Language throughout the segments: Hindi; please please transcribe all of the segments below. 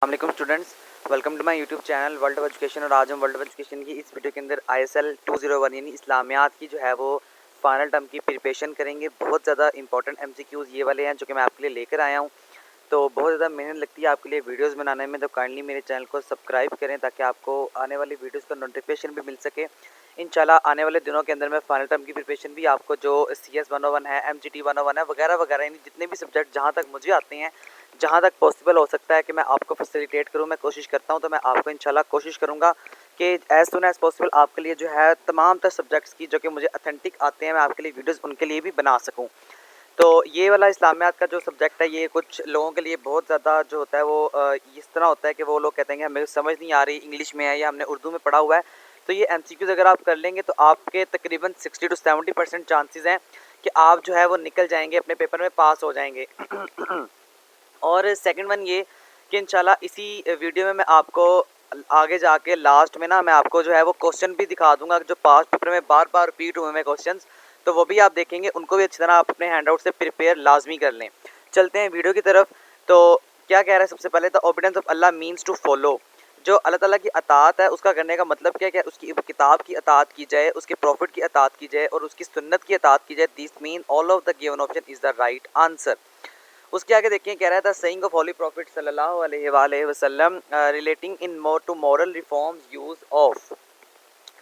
अस्सलाम students, welcome to my YouTube channel world of education. और आज हम वर्ल्ड ऑफ एजुकेशन की इस वीडियो के अंदर ISL 201 यानी इस्लामियात की जो है वो फाइनल टर्म की प्रिपरेशन करेंगे। बहुत ज़्यादा इंपॉर्टेंट MCQs ये वाले हैं जो कि मैं आपके लिए लेकर आया हूँ। तो बहुत ज़्यादा मेहनत लगती है आपके लिए वीडियोस बनाने में, तो काइंडली मेरे चैनल को सब्सक्राइब करें ताकि आपको आने वाली वीडियोस का नोटिफिकेशन भी मिल सके। इंशाल्लाह आने वाले दिनों के अंदर मैं फाइनल टर्म की प्रिपरेशन भी आपको जो CS 101 है, MGT 101 है, वगैरह वगैरह, यानी जितने भी सब्जेक्ट जहाँ तक मुझे आते हैं, जहाँ तक पॉसिबल हो सकता है कि मैं आपको फैसिलिटेट करूँ, मैं कोशिश करता हूँ। तो मैं आपको इंशाल्लाह कोशिश करूँगा कि एज़ सुन एज़ पॉसिबल आपके लिए जो है तमाम तर सब्जेक्ट्स की जो कि मुझे अथेंटिक आते हैं, मैं आपके लिए वीडियोज़ उनके लिए भी बना सकूँ। तो ये वाला इस्लामियात का जो सब्जेक्ट है, ये कुछ लोगों के लिए बहुत ज़्यादा जो होता है वो इस तरह होता है कि वो लोग कहते हैं कि हमें समझ नहीं आ रही, इंग्लिश में है या हमने उर्दू में पढ़ा हुआ है। तो ये MCQs अगर आप कर लेंगे तो आपके तकरीबन 60 to 70% चांसेस हैं कि आप जो है वो निकल जाएंगे, अपने पेपर में पास हो जाएंगे। और सेकंड वन ये कि इंशाल्लाह इसी वीडियो में मैं आपको आगे जाके लास्ट में ना मैं आपको जो है वो क्वेश्चन भी दिखा दूंगा जो पास्ट पेपर में बार बार रिपीट हुए हैं क्वेश्चंस, तो वो भी आप देखेंगे, उनको भी अच्छी तरह आप अपने हैंड आउट से प्रिपेयर लाजमी कर लें। चलते हैं वीडियो की तरफ। तो क्या कह रहा है सबसे पहले, the obedience of Allah means to follow. जो अल्लाह ताला की अतात है उसका करने का मतलब क्या है, उसकी किताब की अतात की जाए, उसके प्रॉफिट की अतात की जाए और उसकी सुन्नत की अतात की जाए। This mean all of the given option is the right answer. उसके आगे देखिए क्या रहता है, सेइंग ऑफ होली प्रॉफिट सल्लल्लाहु अलैहि वसल्लम relating in more to moral reforms use of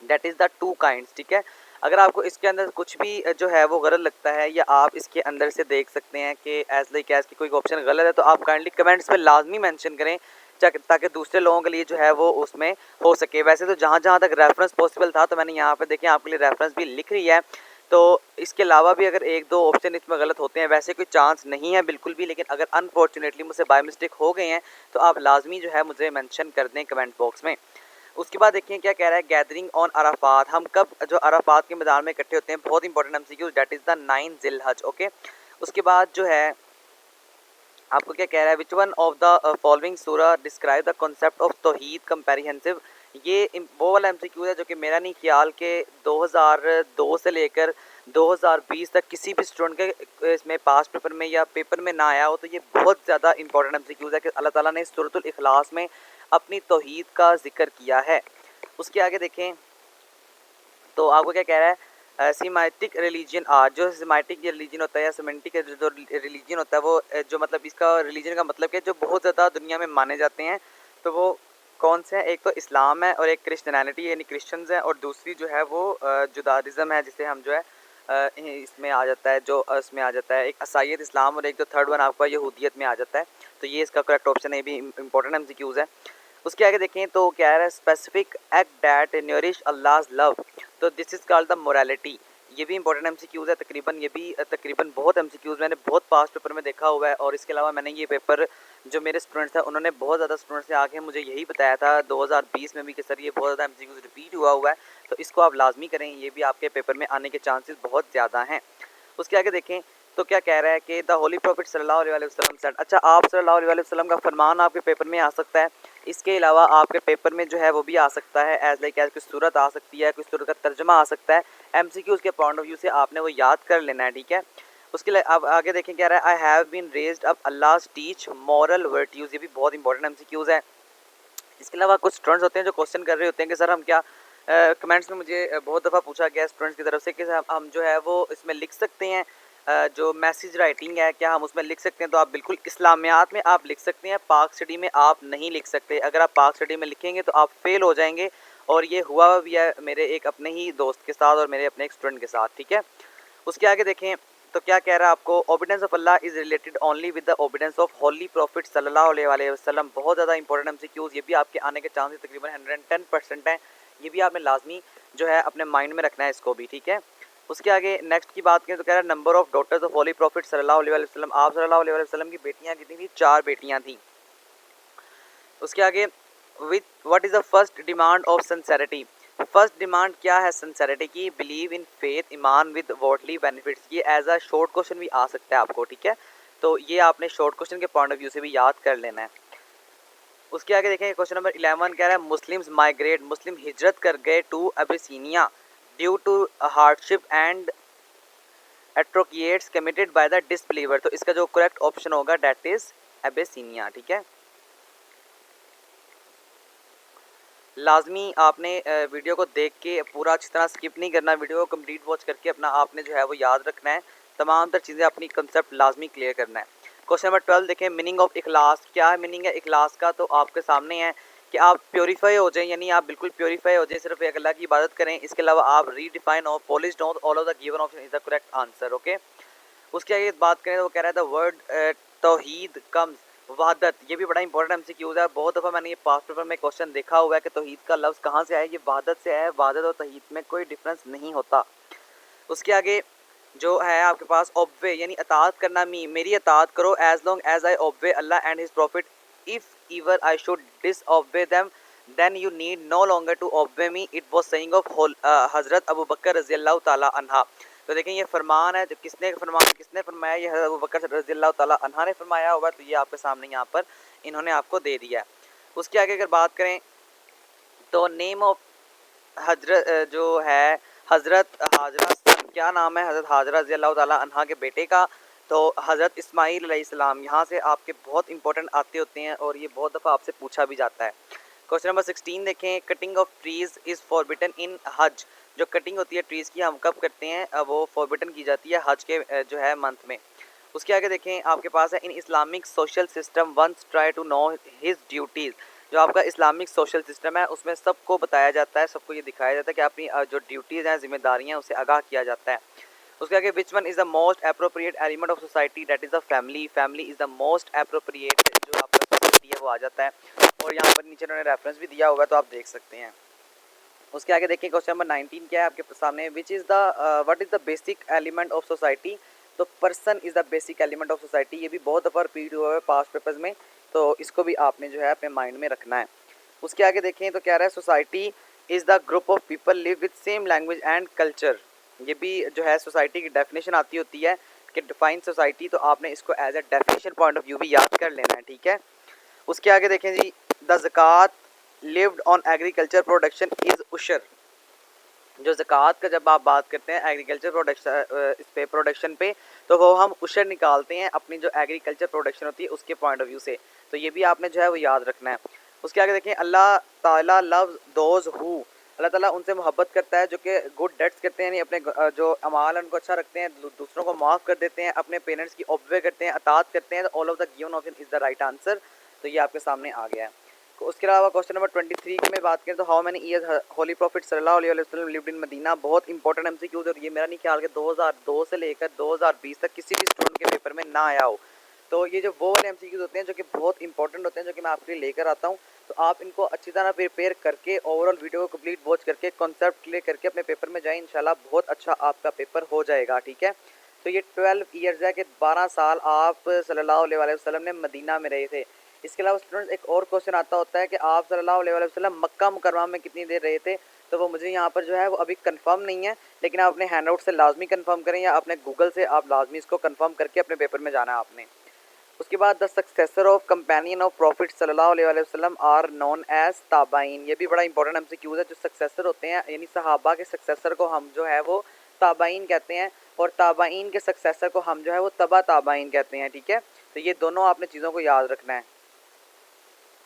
that is the two kinds. ठीक है, अगर आपको इसके अंदर कुछ भी जो है वो गलत लगता है या आप इसके अंदर से देख सकते हैं कि एज लाइक एज की कोई ऑप्शन गलत है, तो आप काइंडली कमेंट्स में लाजमी मेंशन करें ताकि दूसरे लोगों के लिए जो है वो उसमें हो सके। वैसे तो जहाँ जहाँ तक रेफरेंस पॉसिबल था तो मैंने यहाँ पे देखें आपके लिए रेफरेंस भी लिख रही है। तो इसके अलावा भी अगर एक दो ऑप्शन इसमें गलत होते हैं, वैसे कोई चांस नहीं है बिल्कुल भी, लेकिन अगर अनफॉर्चुनेटली मुझसे बाय मिस्टेक हो गए हैं तो आप लाजमी जो है मुझे मेंशन कर दें कमेंट बॉक्स में। उसके बाद देखिए क्या कह रहा है, गैदरिंग ऑन अराफात, हम कब जो अराफात के मैदान में इकट्ठे होते हैं, बहुत important MCQ, that is the 9 जिलहज। ओके, उसके बाद जो है आपको क्या कह रहा है, which one of the following सूरा डिस्क्राइब द कॉन्सेप्ट ऑफ तौहीद कंप्रेहेंसिव। ये वो वाला MCQ है जो कि मेरा नहीं ख्याल के 2002 से लेकर 2020 तक किसी भी स्टूडेंट के इसमें पास पेपर में या पेपर में ना आया हो। तो ये बहुत ज़्यादा इंपॉर्टेंट MCQ है कि अल्लाह ताला ने सूरतुल इखलास में अपनी तौहीद का जिक्र किया है। उसके आगे देखें तो आपको क्या कह रहा है, सीमाटिक रिलीजन आर, जो सीमाटिक रिलीजन होता है या सीमेंटिक जो रिलीजन होता है वो जो मतलब इसका रिलीजन का मतलब क्या है, जो बहुत ज़्यादा दुनिया में माने जाते हैं, तो वो कौन से हैं? एक तो इस्लाम है और एक क्रिश्चियनिटी यानी क्रिश्चियंस हैं, और दूसरी जो है वो जुदाइज़्म है, जिसे हम जो है इसमें आ जाता है, जो इसमें आ जाता है एक असाइयत इस्लाम, और एक जो थर्ड वन आपका यहूदियत में आ जाता है। तो ये इसका करेक्ट ऑप्शन है, ये भी इंपॉर्टेंट MCQs है। उसके आगे देखें तो क्या है, स्पेसिफिक एक्ट दैट नरिश अल्लाह's लव, तो this is called the morality. ये भी इंपॉर्टेंट MCQs है, तकरीबन ये भी तकरीबन बहुत MCQs मैंने बहुत पास्ट पेपर में देखा हुआ है। और इसके अलावा मैंने ये पेपर जो मेरे स्टूडेंट्स हैं उन्होंने बहुत ज़्यादा स्टूडेंट्स से आके मुझे यही बताया था 2020 में भी कि सर ये बहुत ज़्यादा MCQs रिपीट हुआ है, तो इसको आप लाजमी करें, ये भी आपके पेपर में आने के चांसेस बहुत ज़्यादा हैं। उसके आगे देखें तो क्या कह रहा है कि द होली प्रॉफिट सल्लल्लाहु अलैहि वसल्लम सेड, अच्छा आप सल्लल्लाहु अलैहि वसल्लम का फरमान आपके पेपर में आ सकता है। इसके अलावा आपके पेपर में जो है वो भी आ सकता है एज लाइक एज, कुछ सूरत आ सकती है, कुछ सूरत का तर्जमा आ सकता है। MCQ के पॉइंट ऑफ व्यू से आपने वो याद कर लेना है, ठीक है। उसके लिए अब आगे देखें क्या रहा है, I have been raised up अल्लाह's टीच मॉरल वर्ट्यूज़, ये भी बहुत इंपॉर्टेंट MCQs है। इसके अलावा कुछ स्टूडेंट्स होते हैं जो क्वेश्चन कर रहे होते हैं कि सर हम क्या कमेंट्स में मुझे बहुत दफ़ा पूछा गया स्टूडेंट्स की तरफ से कि हम जो है वो इसमें लिख सकते हैं, जो मैसेज राइटिंग है क्या हम उसमें लिख सकते हैं। तो आप बिल्कुल इस्लामियात में आप लिख सकते हैं, पाक स्टडी में आप नहीं लिख सकते। अगर आप पाक स्टडी में लिखेंगे तो आप फेल हो जाएंगे, और ये हुआ भी है मेरे एक अपने ही दोस्त के साथ और मेरे अपने एक स्टूडेंट के साथ, ठीक है। उसके आगे देखें तो क्या कह रहा है आपको, obedience of Allah is related only with the obedience of holy prophet सल्लल्लाहु अलैहि वसल्लम। बहुत ज़्यादा इंपॉर्टेंट MCQs, ये भी आपके आने के चांसेस तकरीबन 110% हैं। ये भी आपने लाजमी जो है अपने माइंड में रखना है इसको भी, ठीक है। उसके आगे नेक्स्ट की बात करें तो कह रहा है number of daughters of holy prophet सल्लल्लाहु अलैहि वसल्लम, आप सल्लल्लाहु अलैहि वसल्लम की बेटियां कितनी थी? 4 बेटियां थी। उसके आगे with what is the first demand of sincerity, first demand क्या है सिंसेरिटी की? बिलीव इन फेथ, ईमान विद वर्ल्डली बेनिफिट्स। ये एज अ शॉर्ट क्वेश्चन भी आ सकता है आपको, ठीक है। तो ये आपने शॉर्ट क्वेश्चन के पॉइंट ऑफ व्यू से भी याद कर लेना है। उसके आगे देखेंगे क्वेश्चन नंबर 11 कह रहा है मुस्लिम्स माइग्रेट, मुस्लिम हिजरत कर गए to Abyssinia due to hardship and atrocities committed by the disbeliever. तो इसका जो करेक्ट ऑप्शन होगा दैट इज अबिसिनिया, ठीक है। लाजमी आपने वीडियो को देख के पूरा अच्छी तरह स्किप नहीं करना, वीडियो को कंप्लीट वॉच करके अपना आपने जो है वो याद रखना है, तमाम तर चीज़ें अपनी कंसेप्ट लाजमी क्लियर करना है। क्वेश्चन नंबर 12 देखें, मीनिंग ऑफ इखलास। क्या है मीनिंग है इखलास का? तो आपके सामने है कि आप प्योरीफाई हो जाएं, यानी आप बिल्कुल प्योरीफाई हो जाएं, सिर्फ एक अल्लाह की इबादत करें, इसके अलावा आप रीडिफाइन हो, पॉलिश्ड हो, all of the given option is the correct answer. Okay, उसके आगे बात करें तो वो कह रहा है द वर्ड तौहीद कम्स वहदत। ये भी बड़ा इंपॉर्टेंट एमसीक्यूज है, बहुत दफ़ा मैंने ये पास्ट पेपर में क्वेश्चन देखा हुआ है कि तौहीद का लफ्ज़ कहाँ से आया, ये वहदत से आया है, वहदत और तौहीद में कोई डिफरेंस नहीं होता। उसके आगे जो है आपके पास ओबे यानी अतात करना, मेरी अतात करो, as long as I obey Allah and his prophet, if ever I should disobey them then you need no longer to obey me, it was saying of हज़रत अबू बकर रज़ी अल्लाह ताला अन्हा। तो देखें ये फरमान है, जो किसने फरमाया, ये हज़रत अबू बकर रज़ी अल्लाह ताला अन्हा ने फरमाया हुआ, तो ये आपके सामने यहाँ पर इन्होंने आपको दे दिया है। उसके आगे अगर बात करें तो नेम ऑफ हजरत जो है हज़रत हाजरा, क्या नाम है हज़रत हाजरा रज़ी अल्लाह ताला अन्हा के बेटे का? तो हज़रत इस्माईल अलैहिस्सलाम। यहाँ से आपके बहुत इंपॉर्टेंट आते होते हैं और ये बहुत दफ़ा आपसे पूछा भी जाता है। क्वेश्चन नंबर 16 देखें, कटिंग ऑफ ट्रीज़ इज़ फॉरबिटन इन हज। जो कटिंग होती है ट्रीज़ की हम कब करते हैं? वो फॉरबिटन की जाती है हज के जो है मंथ में। उसके आगे देखें आपके पास है in Islamic social system once try to know his duties. जो आपका इस्लामिक सोशल सिस्टम है उसमें सबको बताया जाता है, सबको ये दिखाया जाता है कि अपनी जो ड्यूटीज़ हैं, जिम्मेदारियाँ, उसे आगाह किया जाता है। उसके आगे which one is the most appropriate element of society, that is the family. Family is the most appropriate जो आपका सोसाइटी है वो आ जाता है, और यहाँ पर नीचे उन्होंने रेफरेंस भी दिया हुआ है तो आप देख सकते हैं। उसके आगे देखिए क्वेश्चन नंबर 19 क्या है आपके सामने, which is the what is the basic element of society. तो person is the basic element of society. ये भी बहुत दफ़ा रिपीट हुआ है पास्ट पेपर्स में, तो इसको भी आपने जो है अपने माइंड में रखना है। उसके आगे देखें तो कह रहा है society is the group of people live with same language and culture. ये भी जो है सोसाइटी की डेफिनेशन आती होती है कि डिफाइन सोसाइटी, तो आपने इसको as a definition point of view भी याद कर लेना है, ठीक है। उसके आगे देखें जी, द ज़कात levied on agriculture production is उशर। जो ज़कात का जब आप बात करते हैं एग्रीकल्चर इस पे प्रोडक्शन पे, तो वो हम उशर निकालते हैं अपनी जो एग्रीकल्चर प्रोडक्शन होती है उसके पॉइंट ऑफ व्यू से, तो ये भी आपने जो है वो याद रखना है। उसके आगे देखें, अल्लाह ताला लव्स दोज हु। अल्लाह ताला उनसे मोहब्बत करता है जो कि गुड डेट्स करते हैं, यानी अपने जो अमाल हैं उनको अच्छा रखते हैं, दूसरों को माफ़ कर देते हैं, अपने पेरेंट्स की ओबे करते हैं, अतात करते हैं। All of the given option is the right answer, तो ये आपके सामने आ गया है। उसके अलावा क्वेश्चन नंबर 23 की मैं बात करें तो how many years Holi prophet सल्लल्लाहु अलैहि वसल्लम लिव्ड इन मदीना। बहुत इंपॉर्टेंट एमसीक्यूज, और ये मेरा नहीं ख्याल कि 2002 से लेकर 2020 तक किसी भी स्टूडेंट के पेपर में ना आया हो। तो ये जो वो वाले एमसीक्यूज होते हैं जो कि बहुत इंपॉर्टेंट होते हैं, जो कि मैं आपके लिए लेकर आता हूँ, तो आप इनको अच्छी तरह प्रिपेयर करके ओवरऑल वीडियो को कंप्लीट वॉच करके कॉन्सेप्ट क्लियर करके अपने पेपर में जाएं, इंशाल्लाह बहुत अच्छा आपका पेपर हो जाएगा, ठीक है। तो ये 12 ईयर्स है कि 12 साल आप सल्लल्लाहु अलैहि वसल्लम ने मदीना में रहे थे। इसके अलावा स्टूडेंट्स एक और क्वेश्चन आता होता है कि आप सल्लल्लाहु अलैहि वसल्लम मक्का मुकर्रमा में कितनी देर रहे थे। तो वो मुझे यहाँ पर जो है वो अभी कंफर्म नहीं है, लेकिन आप अपने हैंड आउट से लाजमी कंफर्म करें या अपने गूगल से आप लाजमी इसको कंफर्म करके अपने पेपर में जाना है आपने। उसके बाद the successor of companion of profit सल्लल्लाहु अलैहि वसल्लम आर नोन एज ताबाइन। ये भी बड़ा इंपॉर्टेंट एमसीक्यूज है। जो सक्सेसर होते हैं यानी सहाबा के सक्सेसर को हम जो है वो ताबाइन कहते हैं, और ताबाइन के सक्सेसर को हम जो है वो तबा ताबाइन कहते हैं, ठीक है। तो ये दोनों आपने चीज़ों को याद रखना है।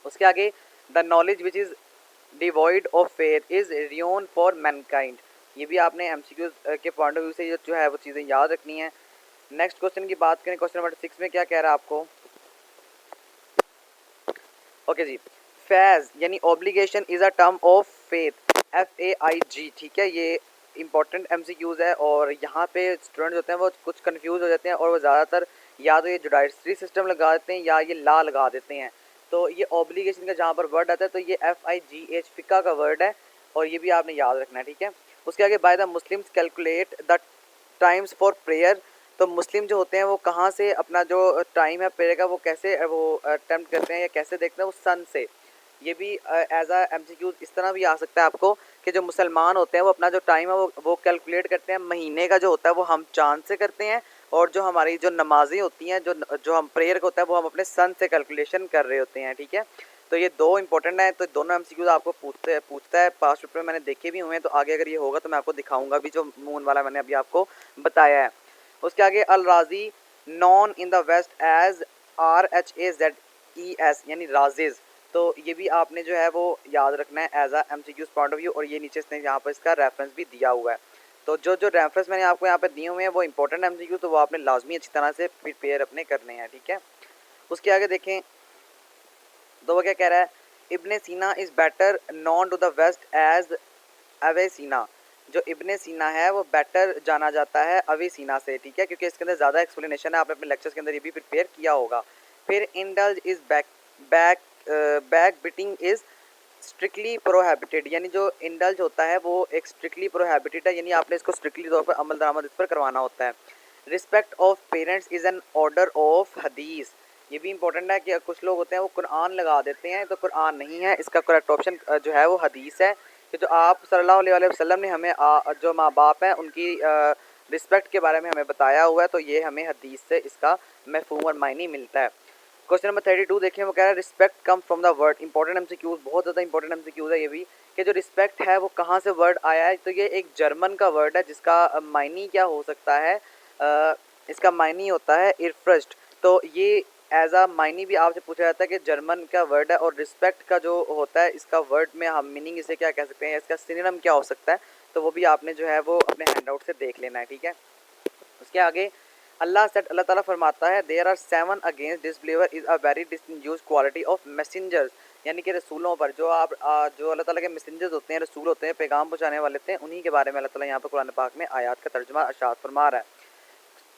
उसके आगे the knowledge which is devoid of faith is rayon for Mankind. ये भी आपने एमसीक्यूज के पॉइंट ऑफ व्यू से जो है वो चीज़ें याद रखनी है। नेक्स्ट क्वेश्चन की बात करें, क्वेश्चन नंबर 6 में क्या कह रहा है आपको। ओके जी, फैज यानी obligation is a term of faith, FAIG, ठीक है। ये इंपॉर्टेंट एमसीक्यूज है, और यहाँ पे स्टूडेंट्स होते हैं वो कुछ कंफ्यूज हो जाते हैं, और वो ज़्यादातर या तो ये जुडाइशरी सिस्टम लगा देते हैं या ये ला लगा देते हैं। तो ये ऑब्लिगेशन का जहाँ पर वर्ड आता है तो ये FIGH फ़िका का वर्ड है, और ये भी आपने याद रखना है, ठीक है। उसके आगे by the Muslims calculate the times for prayer. तो मुस्लिम जो होते हैं वो कहाँ से अपना जो टाइम है प्रेयर का वो कैसे वो अटेम्प्ट करते हैं या कैसे देखते हैं, वो सन से। ये भी एज अ एमसीक्यू इस तरह भी आ सकता है आपको कि जो मुसलमान होते हैं वो अपना जो टाइम है वो कैलकुलेट करते हैं महीने का जो होता है वो हम चांद से करते हैं, और जो हमारी जो नमाज़ें होती हैं जो हम प्रेयर का होता है वो हम अपने सन से कैलकुलेशन कर रहे होते हैं, ठीक है। तो ये दो इंपॉर्टेंट हैं, तो दोनों एमसीक्यूज आपको पूछता है पास्ट पेपर में, मैंने देखे भी हुए हैं, तो आगे अगर ये होगा तो मैं आपको दिखाऊंगा भी जो मून वाला मैंने अभी आपको बताया है। उसके आगे Al Razi known in the west as RHAZES यानी राजेज। तो ये भी आपने जो है वो याद रखना है as a MCQs point of view. और ये नीचे इसने यहाँ पर इसका रेफरेंस भी दिया हुआ है। तो जो जो रेफरेंस मैंने आपको यहाँ पे दिए हुए हैं वो इंपॉर्टेंट MCQ, तो वो आपने लाजमी अच्छी तरह से प्रिपेयर अपने करने हैं, ठीक है। उसके आगे देखें तो वो क्या कह रहा है, Ibn Sina is better known to the west as Avicenna. जो इब्ने सीना है वो बेटर जाना जाता है अवे सीना से, ठीक है, क्योंकि इसके अंदर ज़्यादा एक्सप्लेनेशन है, आपने अपने लेक्चर्स के अंदर ये भी प्रिपेयर किया होगा। फिर indulge is back beating is strictly prohibited, यानी जो इंडल्ज होता है वो एक स्ट्रिक्टली प्रोहिबिटेड है, यानी आपने इसको स्ट्रिक्टली तौर पर अमल दरामद इस पर करवाना होता है। Respect of parents is an order of हदीस। ये भी इंपॉर्टेंट है कि कुछ लोग होते हैं वो कुरान लगा देते हैं, तो कुरान नहीं है, इसका करेक्ट ऑप्शन जो है वो हदीस है। कि जो आप सल्लल्लाहु अलैहि वसल्लम ने हमें जो माँ बाप हैं उनकी रिस्पेक्ट के बारे में हमें बताया हुआ है, तो ये हमें हदीस से इसका मफ़हूम और मायने मिलता है। क्वेश्चन नंबर 32 देखें, वो कह रहा है respect come from the word. Important MCQs, बहुत ज़्यादा इंपॉर्टेंट MCQs है ये भी, कि जो रिस्पेक्ट है वो कहाँ से वर्ड आया है। तो ये एक जर्मन का वर्ड है जिसका मायने क्या हो सकता है, इसका मायने होता है इरफ्रस्ट। तो ये एज आ मायने भी आपसे पूछा जाता है कि जर्मन का वर्ड है, और रिस्पेक्ट का जो होता है इसका वर्ड में हम मीनिंग इसे क्या कह सकते हैं, इसका सिनोनिम क्या हो सकता है, तो वो भी आपने जो है वो अपने हैंडआउट से देख लेना है, ठीक है। उसके आगे अल्लाह सेड, अल्लाह ताला फरमाता है, there are 7 against disbeliever is a very distinguished quality of messengers, यानी कि रसूलों पर जो जो अल्लाह ताला के मैसेंजर्स होते हैं, रसूल होते हैं, पैगाम पहुँचाने वाले होते हैं, उन्हीं के बारे में अल्लाह ताला यहाँ पर कुरान पाक में आयत का तर्जुमा इरशाद फरमा रहा है।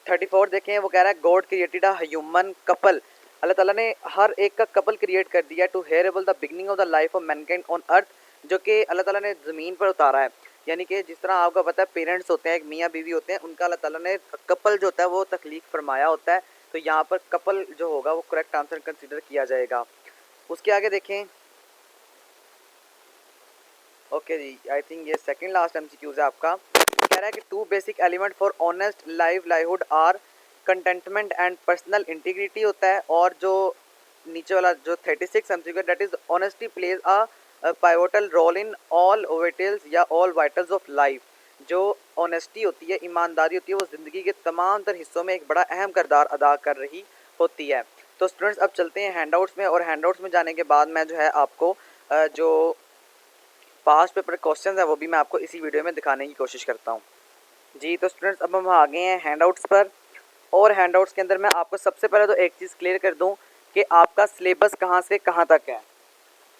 34 देखें, वो कह रहा है God created a human couple. अल्लाह ताला ने हर एक का कपल क्रिएट कर दिया टू हेयरेबल the beginning of the life of mankind on earth, जो कि अल्लाह ताला ने ज़मीन पर उतारा है। यानी कि जिस तरह आपको पता है पेरेंट्स होते हैं, एक मियाँ बीवी होते हैं, उनका अल्लाह ताला ने कपल जो होता है वो तख्लीक फरमाया होता है। तो यहाँ पर कपल जो होगा वो करेक्ट आंसर कंसिडर किया जाएगा। उसके आगे देखें, ओके जी, आई थिंक ये सेकंड लास्ट MCQs है आपका। कह रहा है कि 2 basic element for honest livelihood are contentment and personal integrity होता है, और जो नीचे वाला जो 36 MCQ that is honesty plays a pivotal role in all vitals या ऑल वाइटल्स ऑफ लाइफ। जो ऑनेस्टी होती है, ईमानदारी होती है, वो ज़िंदगी के तमाम तर हिस्सों में एक बड़ा अहम किरदार अदा कर रही होती है। तो स्टूडेंट्स अब चलते हैं हैंडआउट्स में, और हैंडआउट्स में जाने के बाद मैं जो है आपको जो पास्ट पेपर क्वेश्चंस है वो भी मैं आपको इसी वीडियो में दिखाने की कोशिश करता हूँ। जी तो स्टूडेंट्स अब हम आ गए हैं हैंडआउट्स पर, और हैंडआउट्स के अंदर मैं आपको सबसे पहले तो एक चीज़ क्लियर कर दूँ कि आपका सिलेबस कहाँ से कहाँ तक है।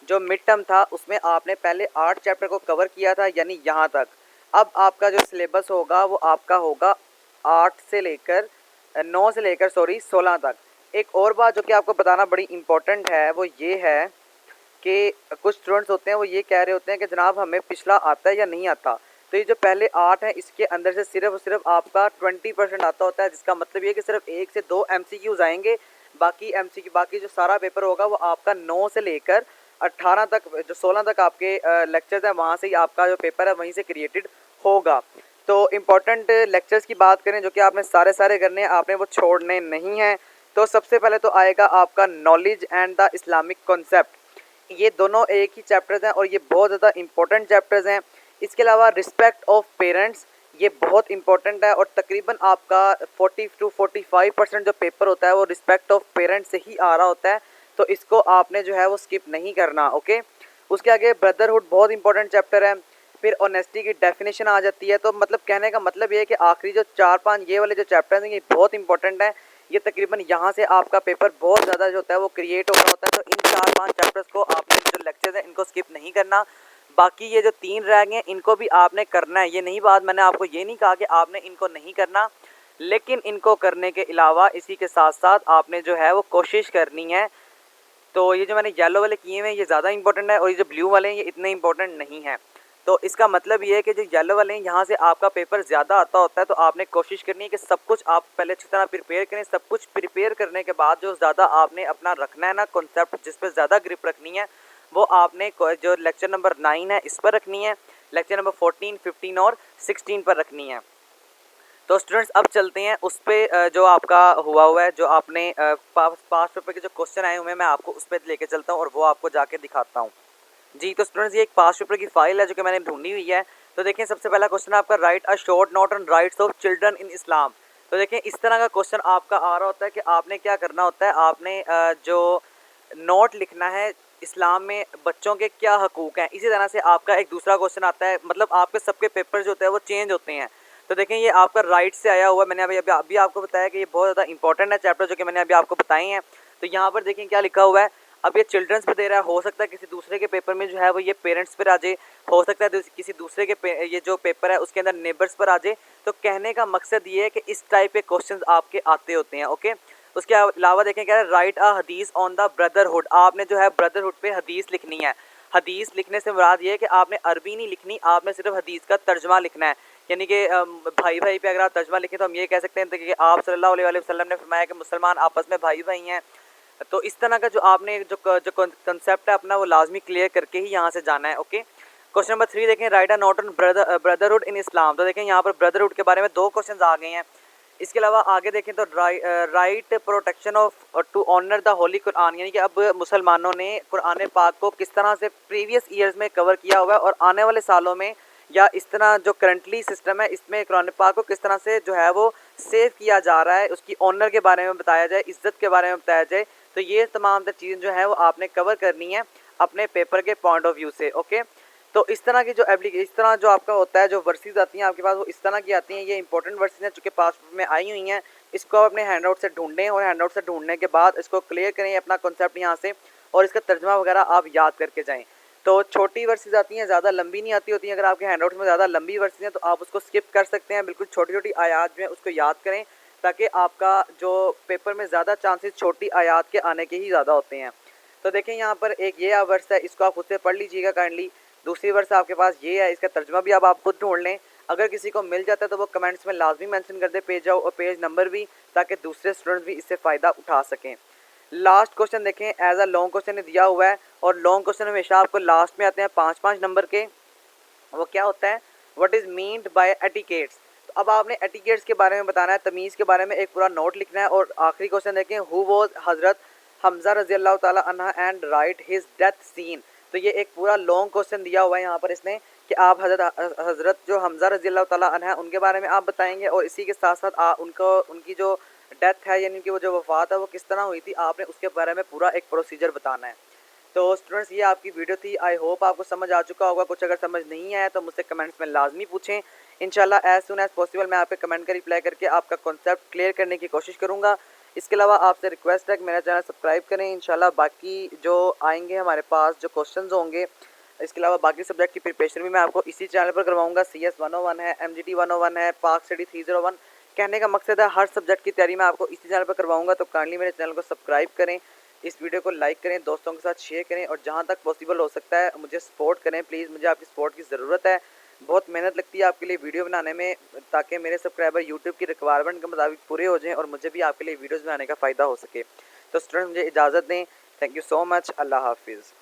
जो मिड टर्म था उसमें आपने पहले 8 चैप्टर को कवर किया था, यानी यहाँ तक। अब आपका जो सिलेबस होगा वो आपका होगा 8 से लेकर 9 से लेकर 16 तक। एक और बात जो कि आपको बताना बड़ी इम्पोर्टेंट है वो ये है कि कुछ स्टूडेंट्स होते हैं वो ये कह रहे होते हैं कि जनाब हमें पिछला आता है या नहीं आता। तो ये जो पहले 8 हैं इसके अंदर से सिर्फ और सिर्फ आपका 20% आता होता है, जिसका मतलब ये है कि सिर्फ 1 से 2 MCQs आएंगे। बाकी जो सारा पेपर होगा वो आपका 9 से लेकर 18 तक, जो 16 तक आपके लेक्चर्स हैं वहाँ से ही आपका जो पेपर है वहीं से क्रिएटेड होगा। तो इम्पॉर्टेंट लेक्चर्स की बात करें जो कि आपने सारे करने हैं, आपने वो छोड़ने नहीं हैं। तो सबसे पहले तो आएगा आपका knowledge and the Islamic concept. ये दोनों एक ही चैप्टर्स हैं और ये बहुत ज़्यादा इंपॉर्टेंट चैप्टर्स हैं। इसके अलावा रिस्पेक्ट ऑफ पेरेंट्स, ये बहुत इंपॉर्टेंट है, और तकरीबन आपका 40 to 45% जो पेपर होता है वो रिस्पेक्ट ऑफ पेरेंट्स से ही आ रहा होता है। तो इसको आपने जो है वो स्किप नहीं करना, ओके। उसके आगे ब्रदरहुड बहुत इंपॉर्टेंट चैप्टर है। फिर ऑनेस्टी की डेफिनेशन आ जाती है। तो मतलब कहने का मतलब ये है कि आखिरी जो 4-5 ये वाले जो चैप्टर्स हैं ये बहुत इंपॉर्टेंट है। ये तकरीबन यहाँ से आपका पेपर बहुत ज़्यादा जो होता है वो क्रिएट हो रहा होता है। तो इन 4-5 चैप्टर्स को आपने जो लेक्चर्स हैं इनको स्किप नहीं करना। बाकी ये जो 3 रह गए हैं इनको भी आपने करना है। ये नहीं बात मैंने आपको ये नहीं कहा कि आपने इनको नहीं करना, लेकिन इनको करने के अलावा इसी के साथ साथ आपने जो है वो कोशिश करनी है। तो ये जो मैंने येलो वाले किए हुए हैं ये ज़्यादा इंपॉर्टेंट है, और ये जो ब्लू वाले हैं ये इतने इंपॉर्टेंट नहीं है। तो इसका मतलब ये है कि जो येलो वाले हैं यहाँ से आपका पेपर ज़्यादा आता होता है। तो आपने कोशिश करनी है कि सब कुछ आप पहले अच्छी तरह प्रिपेयर करें। सब कुछ प्रिपेयर करने के बाद जो ज़्यादा आपने अपना रखना है ना कॉन्सेप्ट, जिस पर ज़्यादा ग्रिप रखनी है, वो आपने जो लेक्चर नंबर 9 है इस पर रखनी है, लेक्चर नंबर 14, 15 और 16 पर रखनी है। तो स्टूडेंट्स अब चलते हैं उस पर जो आपका हुआ है, जो आपने पास्ट पेपर के जो क्वेश्चन आए हुए हैं मैं आपको उस पर लेके चलता हूँ और वो आपको जाके दिखाता हूँ। जी तो स्टूडेंट्स ये एक पास्ट पेपर की फाइल है जो कि मैंने ढूंढी हुई है। तो देखें सबसे पहला क्वेश्चन आपका write a short note on rights of children in Islam. तो देखें इस तरह का क्वेश्चन आपका आ रहा होता है कि आपने क्या करना होता है, आपने जो नोट लिखना है इस्लाम में बच्चों के क्या हकूक़ हैं। इसी तरह से आपका एक दूसरा क्वेश्चन आता है, मतलब आपके सबके पेपर जो होते हैं वो चेंज होते हैं। तो देखें ये आपका राइट से आया हुआ है, मैंने अभी आपको बताया कि ये बहुत ज़्यादा इंपॉर्टेंट है चैप्टर जो कि मैंने अभी आपको बताए हैं। तो यहाँ पर देखें क्या लिखा हुआ है। अब ये चिल्ड्रंस पे दे रहा है, हो सकता है किसी दूसरे के पेपर में जो है वो ये पेरेंट्स पर आ जाए, हो सकता है किसी दूसरे के ये जो पेपर है उसके अंदर नेबर्स पर आ जाए। तो कहने का मकसद ये है कि इस टाइप के क्वेश्चन आपके आते होते हैं। ओके, उसके अलावा देखें क्या है, राइट अ हदीस ऑन द ब्रदरहुड। आपने जो है ब्रदरहुड पे हदीस लिखनी है। हदीस लिखने से मुराद ये है कि आपने अरबी नहीं लिखनी, आपने सिर्फ हदीस का तर्जमा लिखना है। यानी कि भाई भाई पे अगर आप तर्जमा लिखें तो हम ये कह सकते हैं कि आप सल्लल्लाहु अलैहि वसल्लम ने फरमाया कि मुसलमान आपस में भाई भाई हैं। तो इस तरह का जो आपने जो कंसेप्ट है अपना वो लाजमी क्लियर करके ही यहाँ से जाना है। ओके, क्वेश्चन नंबर 3 देखें, write a note on brotherhood in Islam. तो देखें यहाँ पर ब्रदरहुड के बारे में 2 क्वेश्चन आ गए हैं। इसके अलावा आगे देखें तो right protection of to honour the holy Quran, यानी कि अब मुसलमानों ने कुरान पाक को किस तरह से प्रीवियस ईयर्स में कवर किया हुआ है और आने वाले सालों में या इस तरह जो करंटली सिस्टम है इसमें कुरान पाक को किस तरह से जो है वो सेव किया जा रहा है, उसकी ऑनर के बारे में बताया जाए, इज्जत के बारे में बताया जाए। तो ये तमाम चीज़ें जो है वो आपने कवर करनी है अपने पेपर के पॉइंट ऑफ व्यू से। ओके, तो इस तरह की जो इस तरह जो आपका होता है, जो वर्सेस आती हैं आपके पास वो इस तरह की आती हैं। ये इंपॉर्टेंट वर्सेस हैं चूँकि पास में आई हुई हैं। इसको आप अपने हैंड आउट से ढूंढें और हैंड आउट से ढूंढने के बाद इसको क्लियर करें अपना कॉन्सेप्ट यहाँ से, और इसका तर्जमा वगैरह आप याद करके जाएँ। तो छोटी वर्सेस आती हैं, ज़्यादा लंबी नहीं आती होती हैं। अगर आपके हैंड आउट में ज़्यादा लंबी वर्सेस हैं तो आप उसको स्किप कर सकते हैं। बिल्कुल छोटी छोटी आयात जो है उसको याद करें ताकि आपका जो पेपर में ज़्यादा चांसेस छोटी आयात के आने के ही ज़्यादा होते हैं। तो देखें यहाँ पर एक ये वर्स है, इसको आप खुद से पढ़ लीजिएगा काइंडली। दूसरी वर्स आपके पास ये है, इसका तर्जुमा भी आप खुद ढूंढ लें। अगर किसी को मिल जाता है तो वो कमेंट्स में लाजमी मेंशन कर दे पेज और पेज नंबर भी, ताकि दूसरे स्टूडेंट्स भी इससे फ़ायदा उठा सकें। लास्ट क्वेश्चन देखें, एज अ लॉन्ग क्वेश्चन दिया हुआ है और लॉन्ग क्वेश्चन हमेशा आपको लास्ट में आते हैं 5-5 नंबर के। वो क्या होता है, what is meant by etiquettes. तो अब आपने एटिकेट्स के बारे में बताना है, तमीज़ के बारे में एक पूरा नोट लिखना है। और आखिरी क्वेश्चन देखें, हु वाज हज़रत हमज़ा रज़ी अल्लाह ताला अन्हा and right his death scene. तो ये एक पूरा लॉन्ग क्वेश्चन दिया हुआ है यहाँ पर इसने कि आप हज़रत जो हमज़ा रज़ी अल्लाह ताला अन्हा है उनके बारे में आप बताएंगे, और इसी के साथ साथ उनकी जो डेथ है यानी कि वो जो वफ़ात है वो किस तरह हुई थी, आपने उसके बारे में पूरा एक प्रोसीजर बताना है। तो स्टूडेंट्स ये आपकी वीडियो थी, आई होप आपको समझ आ चुका होगा। कुछ अगर समझ नहीं आया तो मुझसे कमेंट्स में लाजमी पूछें। इंशाल्लाह एज सून एज़ पॉसिबल मैं आपके कमेंट का रिप्लाई करके आपका कॉन्सेप्ट क्लियर करने की कोशिश करूँगा। इसके अलावा आपसे रिक्वेस्ट है कि मेरा चैनल सब्सक्राइब करें। इंशाल्लाह बाकी जो आएंगे हमारे पास जो क्वेश्चंस होंगे, इसके अलावा बाकी सब्जेक्ट की प्रिपरेशन भी मैं आपको इसी चैनल पर करवाऊँगा। CS 101 है, MGT 101 है, पाक स्टडी 301। कहने का मकसद है हर सब्जेक्ट की तैयारी मैं आपको इसी चैनल पर करवाऊँगा। तो काइंडली मेरे चैनल को सब्सक्राइब करें, इस वीडियो को लाइक करें, दोस्तों के साथ शेयर करें, और जहाँ तक पॉसिबल हो सकता है मुझे सपोर्ट करें प्लीज़। मुझे आपकी सपोर्ट की ज़रूरत है। बहुत मेहनत लगती है आपके लिए वीडियो बनाने में, ताकि मेरे सब्सक्राइबर यूट्यूब की रिक्वायरमेंट के मुताबिक पूरे हो जाएं और मुझे भी आपके लिए वीडियोज़ बनाने का फ़ायदा हो सके। तो स्टूडेंट मुझे इजाज़त दें। Thank you so much. अल्लाह हाफिज़।